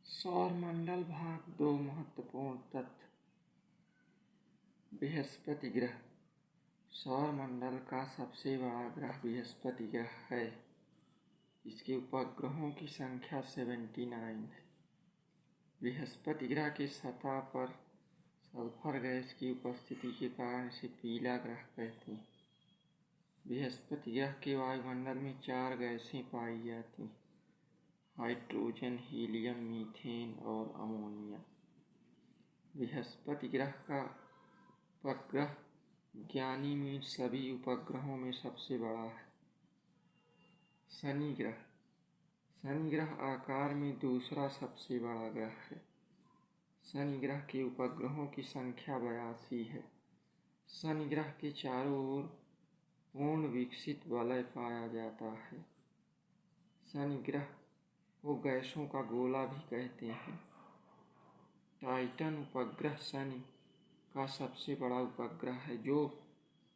सौरमंडल भाग 2 महत्वपूर्ण तथ्य। बृहस्पति ग्रह। सौरमंडल का सबसे बड़ा ग्रह बृहस्पति ग्रह है। इसके उपग्रहों की संख्या 79 है। बृहस्पति ग्रह की सतह पर सल्फर गैस की उपस्थिति के कारण इसे पीला ग्रह कहते हैं। बृहस्पति ग्रह के वायुमंडल में 4 गैसें पाई जाती हैं: हाइड्रोजन, हीलियम, मीथेन और अमोनिया। बृहस्पति ग्रह का उपग्रह ज्ञानीमीड सभी उपग्रहों में सबसे बड़ा है। शनि ग्रह। शनि ग्रह आकार में दूसरा सबसे बड़ा ग्रह है। शनि ग्रह के उपग्रहों की संख्या 82 है। शनि ग्रह के चारों ओर पूर्ण विकसित वलय पाया जाता है। शनि ग्रह को गैसों का गोला भी कहते हैं। टाइटन उपग्रह शनि का सबसे बड़ा उपग्रह है, जो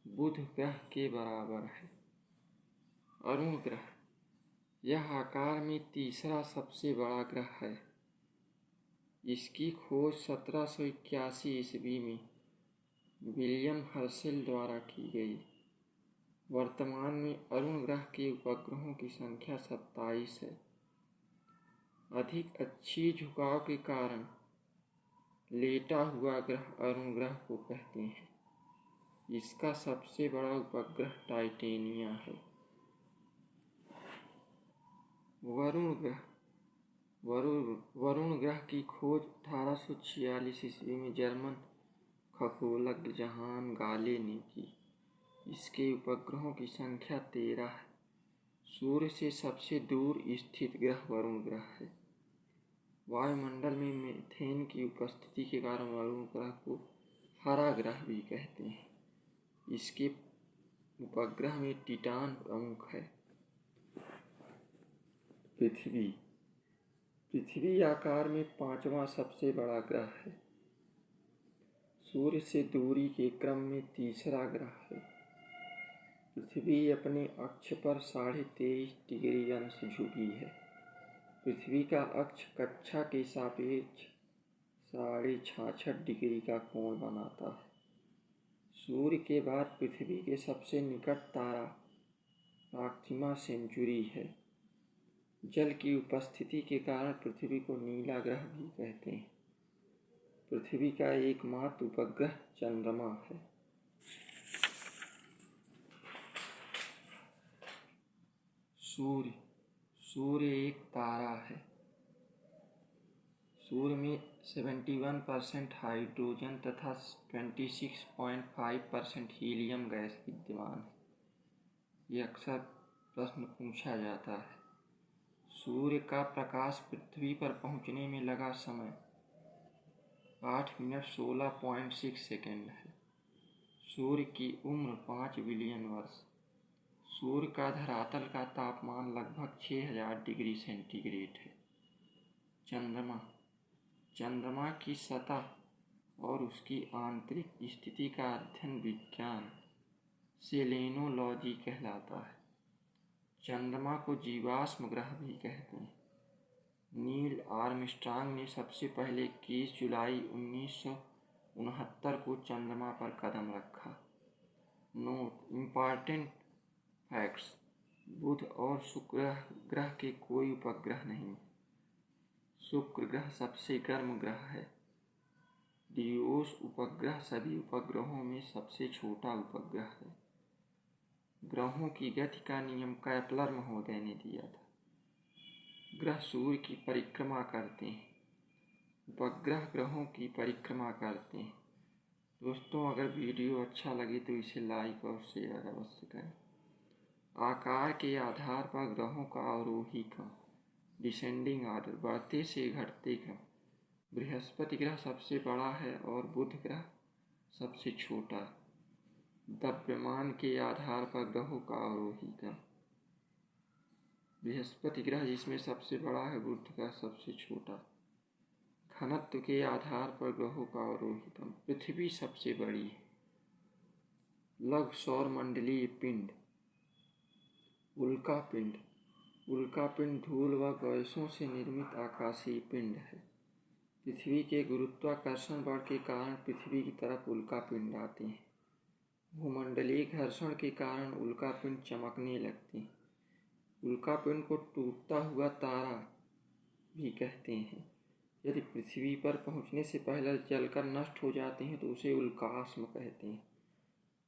बुध ग्रह के बराबर है। अरुण ग्रह। यह आकार में तीसरा सबसे बड़ा ग्रह है। इसकी खोज 1781 ईस्वी में विलियम हर्शेल द्वारा की गई। वर्तमान में अरुण ग्रह के उपग्रहों की संख्या 27 है। अधिक अच्छी झुकाव के कारण लेटा हुआ ग्रह अरुण ग्रह को कहते हैं। इसका सबसे बड़ा उपग्रह टाइटेनिया है। वरुण ग्रह। वरुण ग्रह की खोज 1846 ईस्वी में जर्मन खगोलज्ञ जहान गाले ने की। इसके उपग्रहों की संख्या 13 है। सूर्य से सबसे दूर स्थित ग्रह वरुण ग्रह है। वायुमंडल में मीथेन की उपस्थिति के कारण वरुण ग्रह को हरा ग्रह भी कहते हैं। इसके उपग्रह में टिटान प्रमुख है। पृथ्वी। पृथ्वी आकार में 5वां सबसे बड़ा ग्रह है। सूर्य से दूरी के क्रम में तीसरा ग्रह है। पृथ्वी अपने अक्ष पर 23.5 डिग्री अंश झुकी है। पृथ्वी का अक्ष कक्षा के सापेक्ष 66.5 डिग्री का कोण बनाता है। सूर्य के बाद पृथ्वी के सबसे निकट तारा प्रॉक्सिमा सेंचुरी है। जल की उपस्थिति के कारण पृथ्वी को नीला ग्रह भी कहते हैं। पृथ्वी का एकमात्र उपग्रह चंद्रमा है। सूर्य। सूर्य एक तारा है। सूर्य में 71% हाइड्रोजन तथा 26.5% हीलियम गैस विद्यमान है। ये अक्सर प्रश्न पूछा जाता है। सूर्य का प्रकाश पृथ्वी पर पहुंचने में लगा समय 8 मिनट 16.6 सेकेंड है। सूर्य की उम्र 5 बिलियन वर्ष। सूर्य का धरातल का तापमान लगभग 6000 डिग्री सेंटीग्रेड है। चंद्रमा। चंद्रमा की सतह और उसकी आंतरिक स्थिति का अध्ययन विज्ञान सेलेनोलॉजी कहलाता है। चंद्रमा को जीवाश्म ग्रह भी कहते हैं। नील आर्मस्ट्रांग ने सबसे पहले 21 जुलाई 1969 को चंद्रमा पर कदम रखा। नोट: इम्पॉर्टेंट फैक्ट्स: बुध और शुक्र ग्रह के कोई उपग्रह नहीं। शुक्र ग्रह सबसे गर्म ग्रह है। डियोस उपग्रह सभी उपग्रहों में सबसे छोटा उपग्रह है। ग्रहों की गति का नियम केपलर महोदय ने दिया था। ग्रह सूर्य की परिक्रमा करते हैं। उपग्रह ग्रहों की परिक्रमा करते हैं। दोस्तों, अगर वीडियो अच्छा लगे तो इसे लाइक और शेयर अवश्य करें। आकार के आधार पर ग्रहों का अवरोही क्रम, डिसेंडिंग ऑर्डर, बढ़ते से घटते क्रम। बृहस्पति ग्रह सबसे बड़ा है और बुध ग्रह सबसे छोटा। द्रव्यमान के आधार पर ग्रहों का अवरोही क्रम। बृहस्पति ग्रह जिसमें सबसे बड़ा है, बुध ग्रह सबसे छोटा। घनत्व के आधार पर ग्रहों का अवरोही क्रम। पृथ्वी सबसे बड़ी है। लघु सौरमंडलीय पिंड, उल्का पिंड। उल्कापिंड धूल व गैसों से निर्मित आकाशीय पिंड है। पृथ्वी के गुरुत्वाकर्षण बल के कारण पृथ्वी की तरफ उल्कापिंड आते हैं। भूमंडलीय घर्षण के कारण उल्कापिंड चमकने लगते हैं। उल्कापिंड को टूटता हुआ तारा भी कहते हैं। यदि पृथ्वी पर पहुंचने से पहले जलकर नष्ट हो जाते हैं तो उसे उल्कास्म कहते हैं।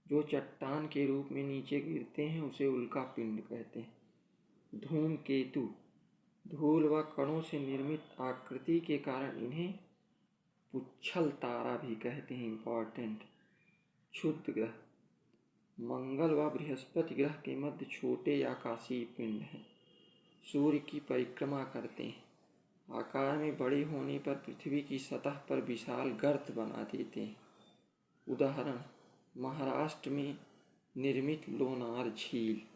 जो चट्टान के रूप में नीचे गिरते हैं उसे उल्कापिंड कहते हैं। धूमकेतु धूल व कणों से निर्मित आकृति के कारण इन्हें पुच्छल तारा भी कहते हैं। इम्पॉर्टेंट। क्षुद्र ग्रह मंगल व बृहस्पति ग्रह के मध्य छोटे आकाशीय पिंड हैं। सूर्य की परिक्रमा करते हैं। आकार में बड़े होने पर पृथ्वी की सतह पर विशाल गर्त बना देते हैं। उदाहरण महाराष्ट्र में निर्मित लोनार झील।